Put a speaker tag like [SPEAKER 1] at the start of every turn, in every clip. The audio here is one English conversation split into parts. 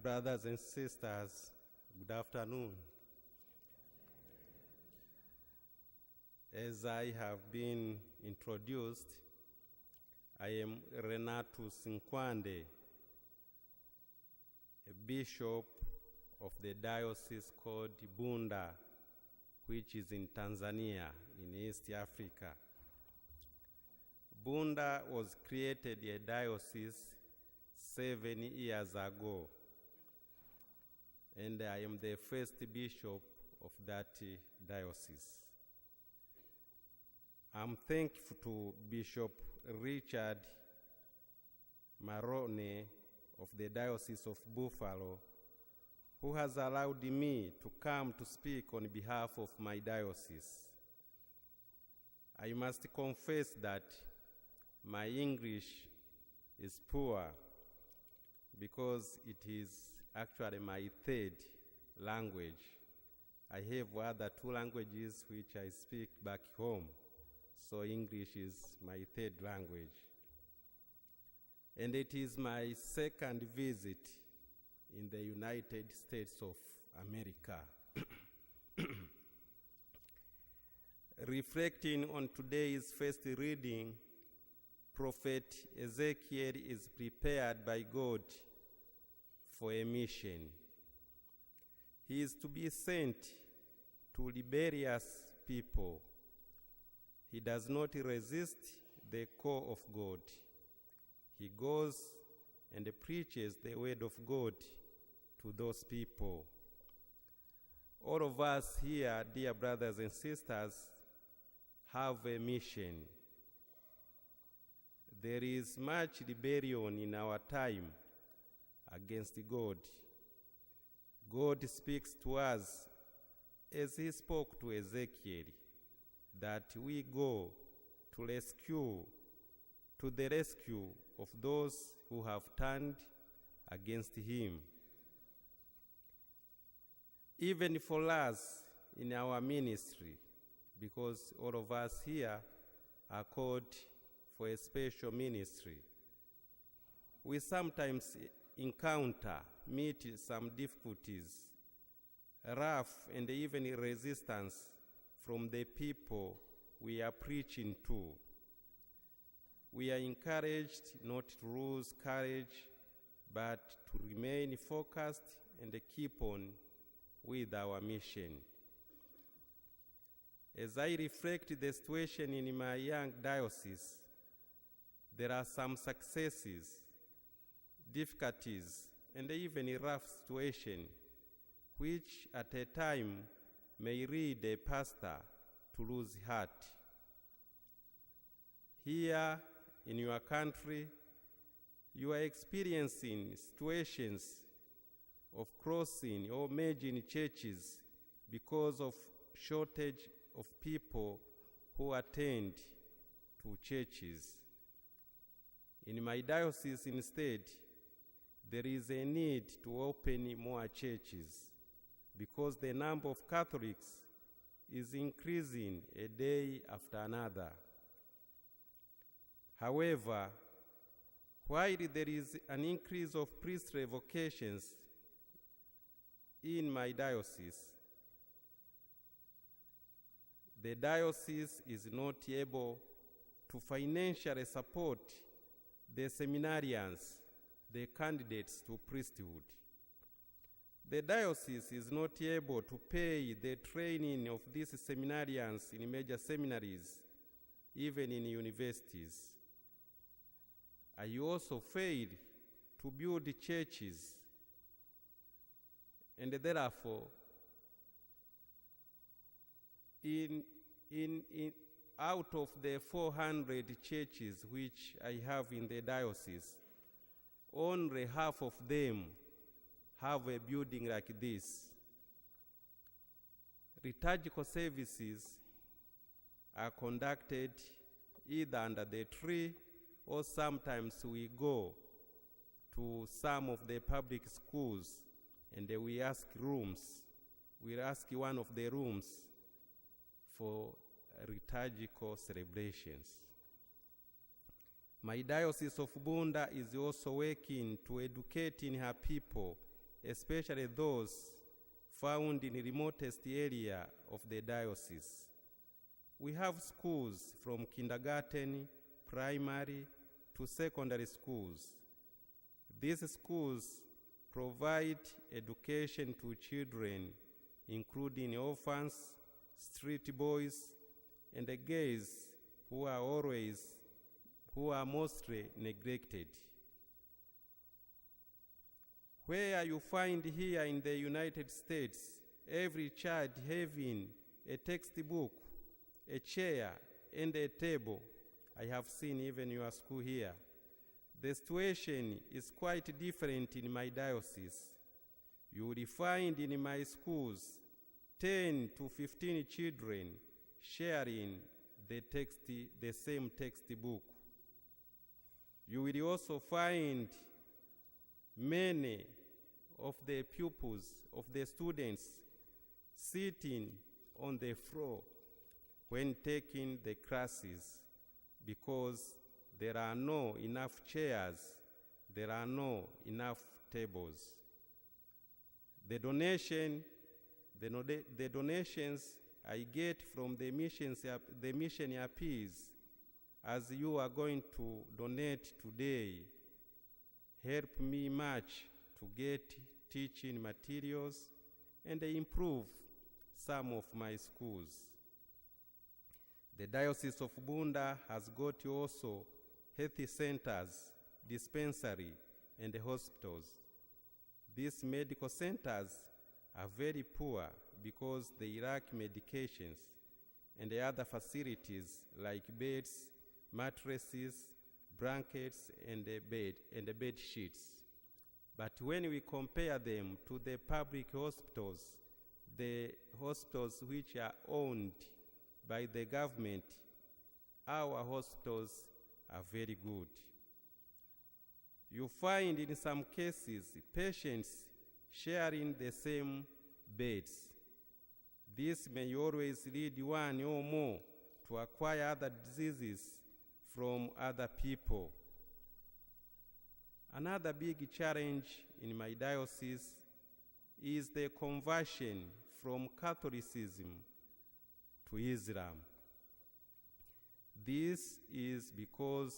[SPEAKER 1] brothers and sisters, good afternoon. As I have been introduced, I am Renatus, a bishop of the diocese called Bunda, which is in Tanzania, in East Africa. Bunda was created a diocese 7 years ago, and I am the first bishop of that diocese. I'm thankful to Bishop Richard Marone of the Diocese of Buffalo, who has allowed me to come to speak on behalf of my diocese. I must confess that my English is poor because it is actually my third language. I have other 2 languages which I speak back home, so English is my third language. And it is my second visit in the United States of America. Reflecting on today's first reading, Prophet Ezekiel is prepared by God for a mission. He is to be sent to rebellious people. He does not resist the call of God. He goes and preaches the word of God to those people. All of us here, dear brothers and sisters, have a mission. There is much rebellion in our time against God. God speaks to us as he spoke to Ezekiel, that we go to the rescue of those who have turned against him. Even for us in our ministry, because all of us here are called for a special ministry, we sometimes meet some difficulties, rough and even resistance from the people we are preaching to. We are encouraged not to lose courage, but to remain focused and keep on with our mission. As I reflect the situation in my young diocese, there are some successes, difficulties, and even a rough situation, which at a time may lead a pastor to lose heart. Here in your country, you are experiencing situations of closing or merging churches because of shortage of people who attend to churches. In my diocese instead, there is a need to open more churches because the number of Catholics is increasing a day after another. However, while there is an increase of priestly vocations in my diocese, the diocese is not able to financially support the seminarians, the candidates to priesthood. The diocese is not able to pay the training of these seminarians in major seminaries, even in universities. I also failed to build churches, and therefore, out of the 400 churches which I have in the diocese, only half of them have a building like this. Liturgical services are conducted either under the tree, or sometimes we go to some of the public schools and we ask rooms. We ask one of the rooms for liturgical celebrations. My diocese of Bunda is also working to educate her people especially those found in the remotest area of the diocese. We have schools from kindergarten, primary, to secondary schools. These schools provide education to children, including orphans, street boys, and the gays who are mostly neglected. Where you find here in the United States every child having a textbook, a chair, and a table, I have seen even your school here. The situation is quite different in my diocese. You will find in my schools 10 to 15 children sharing the same textbook. You will also find many of the pupils, of the students, sitting on the floor when taking the classes because there are no enough chairs, there are no enough tables. The donations I get from the mission appeals, as you are going to donate today, help me much to get teaching materials and improve some of my schools. The Diocese of Bunda has got also health centers, dispensary, and hospitals. These medical centers are very poor because they lack medications and the other facilities like beds, mattresses, blankets, and the bed sheets. But when we compare them to the public hospitals, the hospitals which are owned by the government, our hospitals are very good. You find in some cases patients sharing the same beds. This may always lead one or more to acquire other diseases from other people. Another big challenge in my diocese is the conversion from Catholicism to Islam. This is because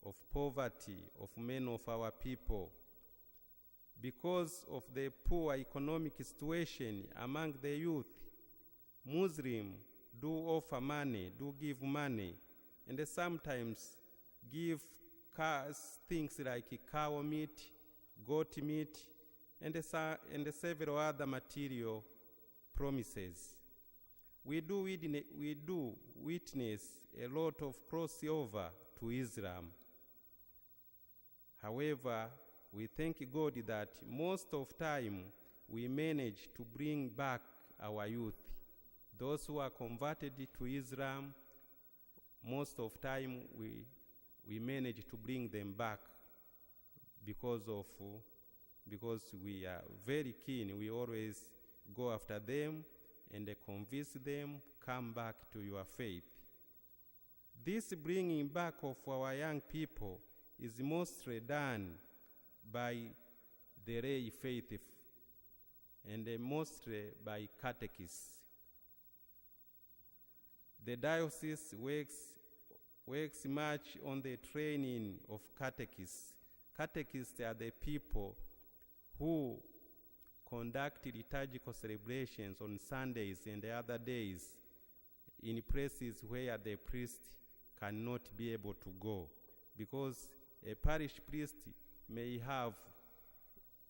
[SPEAKER 1] of poverty of many of our people. Because of the poor economic situation among the youth, Muslims do offer money, do give money, and they sometimes give things like cow meat, goat meat, and several other material promises. We do witness a lot of crossover to Islam. However, we thank God that most of time we manage to bring back our youth. Those who are converted to Islam, most of time we manage to bring them back because we are very keen. We always go after them and convince them, come back to your faith. This bringing back of our young people is mostly done by the lay faith and mostly by catechists. The diocese works much on the training of catechists. Catechists are the people who conduct liturgical celebrations on Sundays and the other days in places where the priest cannot be able to go, because a parish priest may have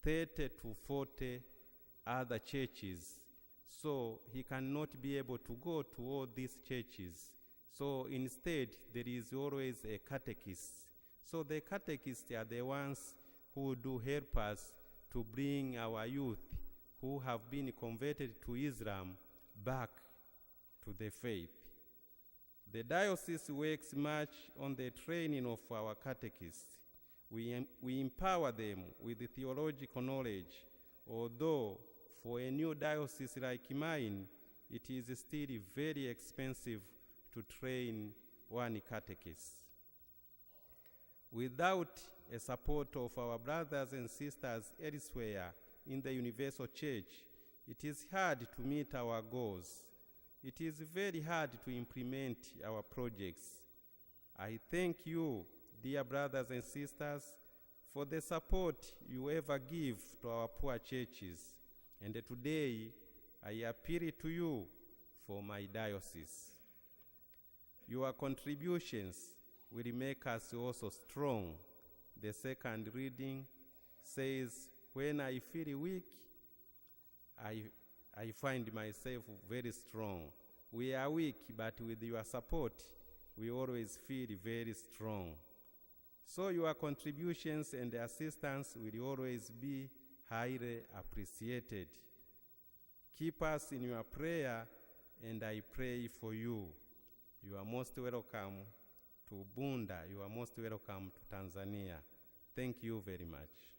[SPEAKER 1] 30 to 40 other churches, so he cannot be able to go to all these churches. So instead, there is always a catechist. So the catechists are the ones who do help us to bring our youth who have been converted to Islam back to the faith. The diocese works much on the training of our catechists. We empower them with the theological knowledge, although for a new diocese like mine, it is still very expensive to train one catechist. Without a support of our brothers and sisters elsewhere in the Universal Church, it is hard to meet our goals. It is very hard to implement our projects. I thank you, dear brothers and sisters, for the support you ever give to our poor churches. And today, I appeal to you for my diocese. Your contributions will make us also strong. The second reading says, when I feel weak, I find myself very strong. We are weak, but with your support, we always feel very strong. So your contributions and assistance will always be highly appreciated. Keep us in your prayer, and I pray for you. You are most welcome to Bunda. You are most welcome to Tanzania. Thank you very much.